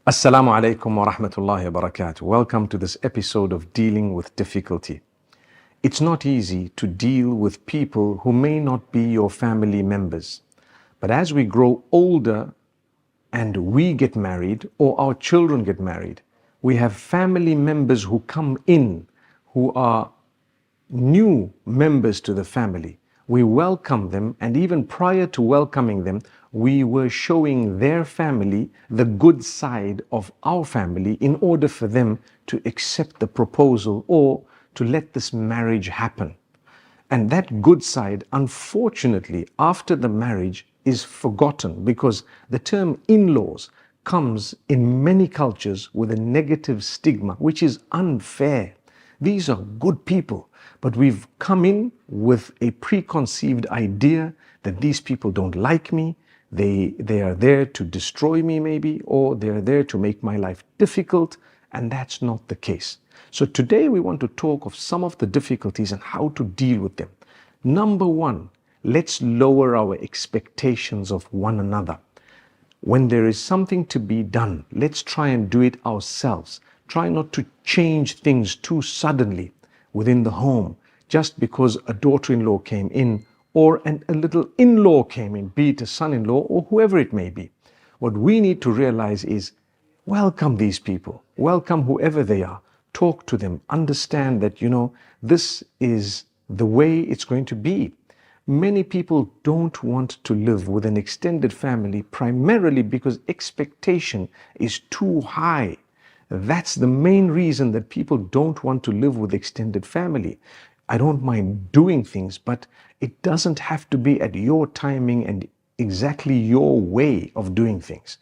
Assalamu alaikum wa rahmatullahi wa barakatuh. Welcome to this episode of Dealing with Difficulty. It's not easy to deal with people who may not be your family members. But as we grow older and we get married or our children get married, we have family members who come in who are new members to the family. We welcome them, and even prior to welcoming them, we were showing their family the good side of our family in order for them to accept the proposal or to let this marriage happen. And that good side, unfortunately, after the marriage is forgotten, because the term in-laws comes in many cultures with a negative stigma, which is unfair. These are good people, but we've come in with a preconceived idea that these people don't like me, they are there to destroy me maybe, or they're there to make my life difficult, and that's not the case. So today we want to talk of some of the difficulties and how to deal with them. Number one, let's lower our expectations of one another. When there is something to be done, let's try and do it ourselves. Try not to change things too suddenly within the home just because a daughter-in-law came in or a little in-law came in, be it a son-in-law or whoever it may be. What we need to realize is welcome these people, welcome whoever they are, talk to them, understand that, this is the way it's going to be. Many people don't want to live with an extended family primarily because expectation is too high. That's the main reason that people don't want to live with extended family. I don't mind doing things, but it doesn't have to be at your timing and exactly your way of doing things.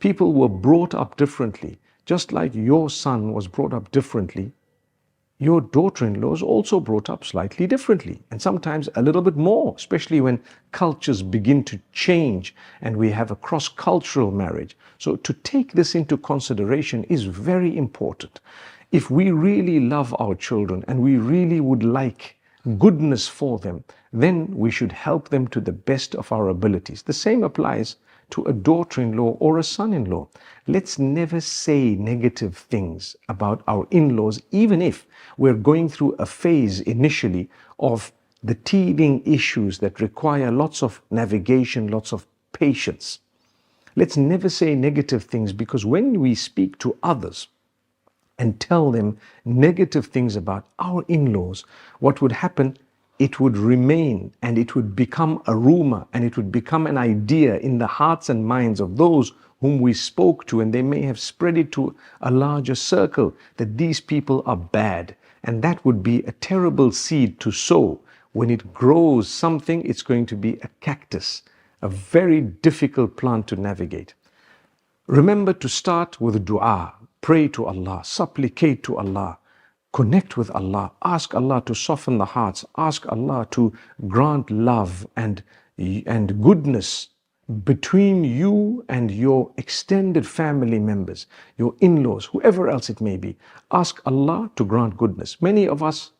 People were brought up differently. Just like your son was brought up differently, your daughter-in-law is also brought up slightly differently, and sometimes a little bit more, especially when cultures begin to change and we have a cross-cultural marriage. So to take this into consideration is very important. If we really love our children and we really would like goodness for them, then we should help them to the best of our abilities. The same applies to a daughter-in-law or a son-in-law. Let's never say negative things about our in-laws, even if we're going through a phase initially of the teething issues that require lots of navigation, lots of patience. Let's never say negative things, because when we speak to others and tell them negative things about our in-laws, what would happen? It would remain and it would become a rumor and it would become an idea in the hearts and minds of those whom we spoke to, and they may have spread it to a larger circle that these people are bad. And that would be a terrible seed to sow. When it grows something, it's going to be a cactus, a very difficult plant to navigate. Remember to start with dua, pray to Allah, supplicate to Allah. Connect with Allah, ask Allah to soften the hearts, ask Allah to grant love and goodness between you and your extended family members, your in-laws, whoever else it may be. Ask Allah to grant goodness. Many of us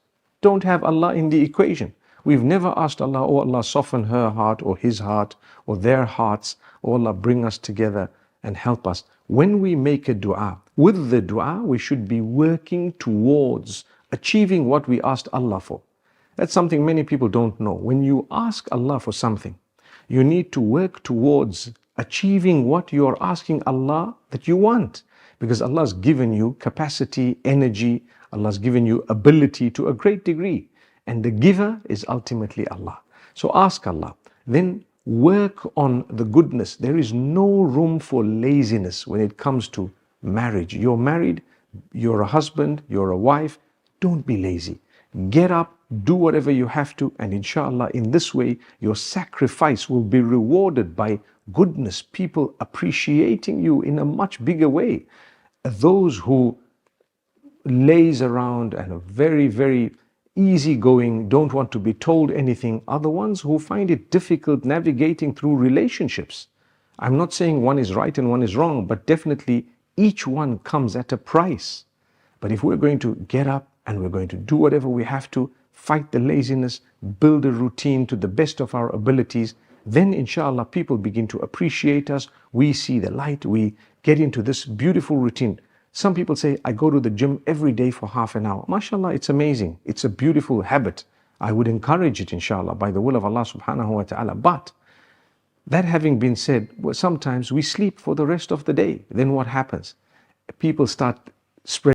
don't have Allah in the equation. We've never asked Allah, oh Allah, soften her heart or his heart or their hearts, oh Allah, bring us together and help us. When we make a dua, with the dua, we should be working towards achieving what we asked Allah for. That's something many people don't know. When you ask Allah for something, you need to work towards achieving what you are asking Allah that you want. Because Allah has given you capacity, energy, Allah has given you ability to a great degree. And the giver is ultimately Allah. So ask Allah. Then work on the goodness. There is no room for laziness when it comes to marriage. You're married, you're a husband, you're a wife. Don't be lazy. Get up, do whatever you have to, and inshallah, in this way, your sacrifice will be rewarded by goodness, people appreciating you in a much bigger way. Those who laze around and are very, very easygoing, don't want to be told anything, are the ones who find it difficult navigating through relationships. I'm not saying one is right and one is wrong, but definitely each one comes at a price. But if we're going to get up and we're going to do whatever we have to, fight the laziness, build a routine to the best of our abilities, then inshallah people begin to appreciate us. We see the light, we get into this beautiful routine. Some people say, I go to the gym every day for half an hour. MashaAllah, it's amazing. It's a beautiful habit. I would encourage it, inshallah, by the will of Allah subhanahu wa ta'ala. But that having been said, well, sometimes we sleep for the rest of the day. Then what happens? People start spreading